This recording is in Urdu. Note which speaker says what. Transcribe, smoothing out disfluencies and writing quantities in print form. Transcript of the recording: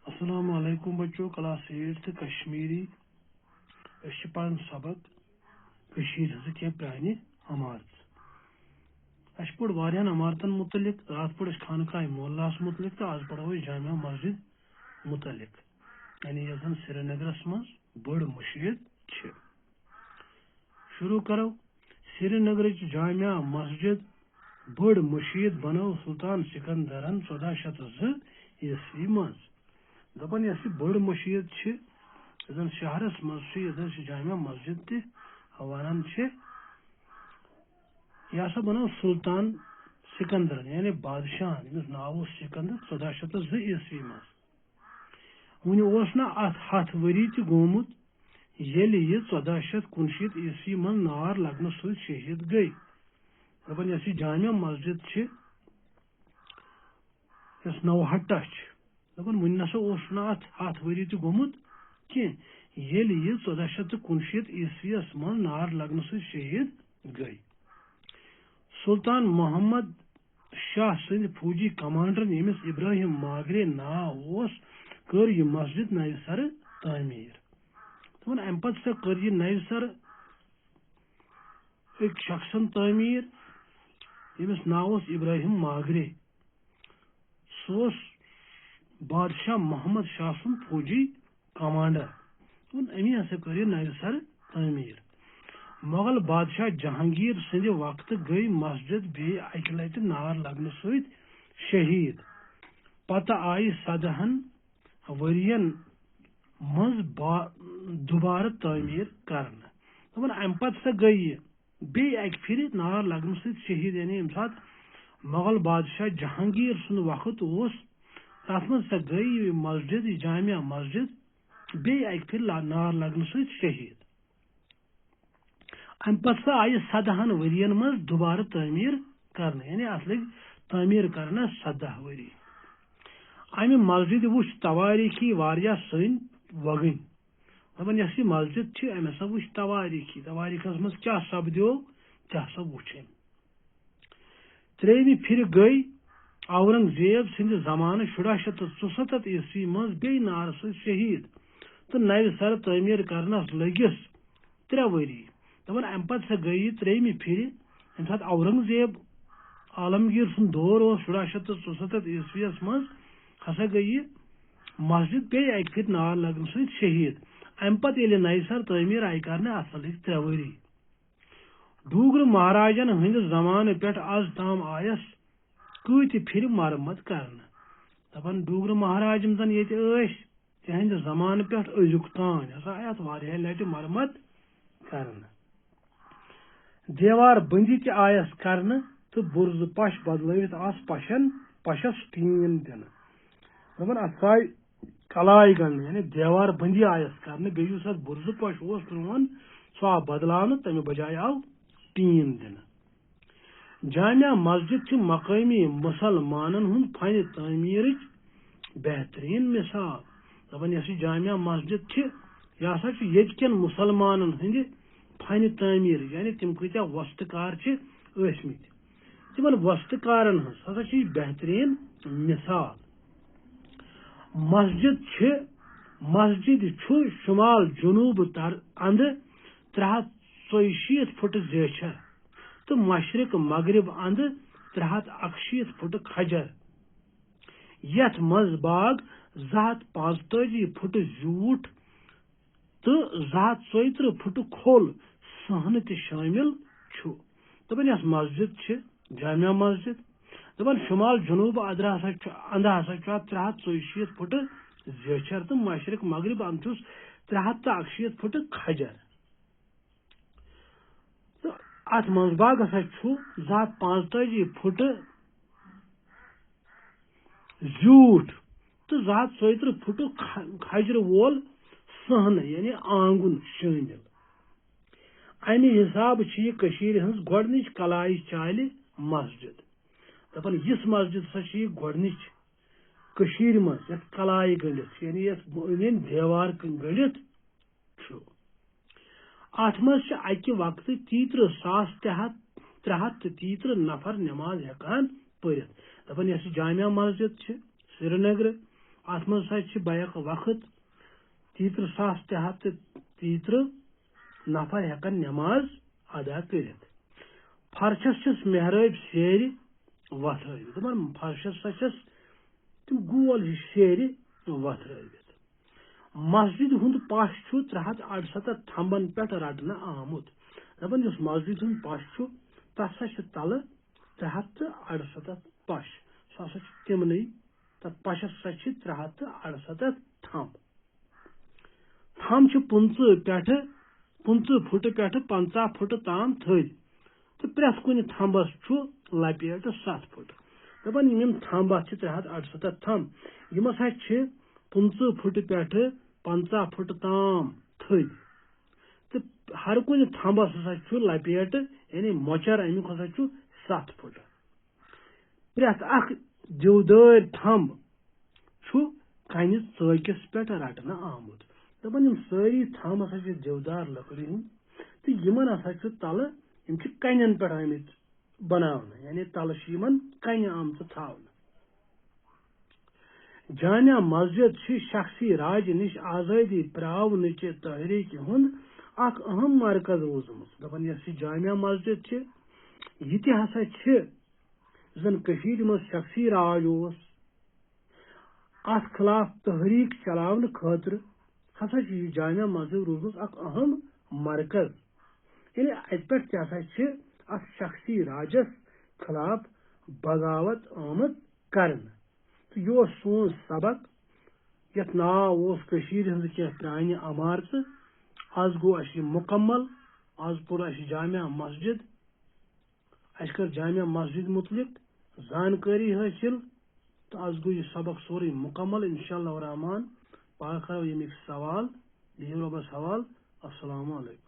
Speaker 1: السلام علیکم بچو کلاس 8 کشمیری پان سبق کی پرانہ عمارت پور وارن عمارتن متعلق رات پڑھ خانقاہ مولاس متعلق تو آج پڑھو جامع مسجد متعلق یعنی یس زن سری نگرس مز بڑ مشید شروع کرو سری نگر جامع مسجد بڑ مشید بنو سلطان سکندرن 1402 عیسوی مز دپان یہ بڑ مشید زن شہرس مز جامع مسجد تنان یہ سا بنو سلطان سکندر یعنی بادشاہ یمس ناو سکندر 1402 عیسوی مز ون نا ات 7 وری تہ گومت یل یہ 1469 عیسوی من نار لگنے ست شہید گئی دپان یہ جامع مسجد یس نوہٹہ دپان ون نسا نا ات 7 وری تہ گومت کی یل یہ 1469 عیسویس من نار لگنے ست شہید گئی سلطان محمد شاہ سند فوجی کمانڈر یمس ابراہیم ماگرے ناو کر یہ مسجد نو سر تعمیر دپان ام پتہ سا کر یہ نو سر ایک شخصن تعمیر یمس ناو ابراہیم ماگرے سہ بادشاہ محمد شاہ سن فوجی کمانڈر امی ہسا کر یہ نو سر تعمیر مغل بادشاہ جہانگیر سند وقت گئی مسجد بی اکہ لٹہ نار لگنے ست شہید پتہ آئی 17 ورین مز دوبارہ تعمیر کرنا دپان ام پتہ سا گئی بی اکہ پھر نار لگنے ست شہید یعنی یم سات مغل بادشاہ جہانگیر سند وقت تر من سا گئی مسجد جامع مسجد بی اکہ پھر نار لگنے ست شہید ام پتہ سا آئی 17 ورین مز دوبارہ تعمیر کرنا یعنی ات لگ تعمیر کرنا 17 وری امہ مسجد وچ تواریخی واریاہ سن وگن دپان یس یہ مسجد ام ہسا وچ تواریخس مز کیا سپدو تہ ہسا وچھن تریمہ پھر گئی اورنگزیب سند زمانہ 1674 عیسوی مز بی نار ست شہید تو نو سر تعمیر کرنس لگس 3 وری دپان ام پتہ سا گئی تریمہ پھر یم سات اورنگزیب عالمگیر سن دور 1674 عیسویس مز ہسا گئی مسجد بی اکہ پھر نار لگنے ست شہید ام پتہ یل نو سر تعمیر آئی کرنے ات لگ 3 وری ڈوگر مہاراجن ہند زمانہ پہ آز تام آیس کت پھر مرمت کرنا دپان ڈوگر مہاراج یم زن یہ تہند زمانہ پہ ازیک تان ہسا آیت واریاہ لٹہ مرمت کرنا دیوار بندی تہ آیس کرنا تو برز پش بدلوت آس پشس ٹین دن دپان ات آئی کلائی گن یعنی دیوار بندی آیس کرنا بیس ات برز پش پرون سہ آو بدلاؤ تمہ بجائے آو ٹین دن جامع مسجد مقامی مسلمانن ہند فن تعمیر بہترین مثال دپان یس جامع مسجد یہ ہسا یت کن مسلمانن ہند فن تعمیر یعنی تم کتیا وسط کار ٲسمٕتۍ تمن وسط کارن ہنز ہسا بہترین مثال مسجد شمال جنوب اند 364 فٹ زیچھر تو مشرق مغرب اند 361 فٹ کھجر یت مز باغ 245 فٹ زیوٹ تو 234 فٹ کھول سہن تہ شامل دپان یس مسجد جامع مسجد دپان شمال جنوب اند ہسا 364 فٹ زیچھر تو مشرق مغرب اند 361 فٹ کھجر تو ات مز باغ ہسا 245 فٹ زیوٹ تو 234 فٹ کھجر وول سہن یعنی آنگن شامل امہ حساب یہ ہز گۄڈنِچ کلائی چالہ مسجد دپان یس مسجد ہسا یہ گۄڈنِچ مز یت کلائی گلت یعنی یت دیوار گلت ات مز اکہ وقت 33,333 نفر نماز ہیکان پرت دپان یس جامع مسجد سری نگر ات من سا بیک وقت 33,333 نفر ہیکن نماز ادا کرت فرشس چھس محراب سیر وتھرٲوِتھ دپان فرشس سا چھس تم گول ہش سیر وتھرٲوِتھ مسجد ہند پش چھُ 368 تھمبن پٮ۪ٹھ رٹنہٕ آمُت دپان یُس مسجد ہند پش چھُ تتھ سا چھِ تلہٕ 368 پش سُہ ہسا چھُ تمنٕے تتھ پشس سا چھِ 368 تھم تھم چھِ 15 فٹ پٮ۪ٹھ 50 فٹ تام تھٔدۍ تہٕ پرٛٮ۪تھ کُنہِ تھمبس چھُ لپیٹ 7 فٹ دپان یِم تھمب اتھ چھِ 368 تھم یِم ہسا چھِ 15 فٹ پٮ۪ٹھ 50 فٹ تام تھٔدۍ تہٕ ہر کُنہِ تھمبس ہسا چھُ لپیٹ یعنی مۄچر امیُک ہسا چھُ 7 فٹ پرٛٮ۪تھ اکھ دِودٲرۍ تھمب چھُ کنہِ ژٲکِس پٮ۪ٹھ رٹنہٕ آمُت دپان یِم سٲری تھم ہسا چھِ دِودار لکڑِ ہٕنٛدۍ تہٕ یِمن ہسا چھُ تلہٕ یِم چھِ کنٮ۪ن پٮ۪ٹھ آمٕتۍ بناونہٕ یعنی تلہٕ چھِ یِمن کنہِ آمژٕ تھاونہٕ جامع مسجد چھِ شخصی راج نش آزٲدی پراونٕچہِ تحریٖکہِ ہُنٛد اکھ اہم مرکز روٗزمٕژ دپان یۄس یہِ جامع مسجد چھِ یہِ تہِ ہسا چھِ زن کٔشیٖرِ منٛز شخصی راج اوس اتھ خلاف تحریٖک چلاونہٕ خٲطرٕ ہسا چھِ یہِ جامع مسجد روٗزمٕژ اکھ اہم مرکز یعنی اتہِ پٮ۪ٹھ تہِ ہسا چھِ اتھ شخصی راجس خلاف بغاوت آمٕژ کرنہٕ تہٕ یہِ اوس سون سبق یتھ ناو اوس کٔشیٖرِ ہٕنٛزٕ کینٛہہ پرٛانہِ عمارژٕ آز گوٚو اسہِ یہِ مُکمل آز پوٚر اسہِ جامع مسجد اسہِ کٔر جامع مسجد متعلق زانکٲری حٲصِل تہٕ آز گوٚو یہِ سبق سورُے مُکمل انشاء اللہ الرحمان پگاہ کرو ییٚمِکۍ سوال بِہِو رۄبس حوال السلام علیکم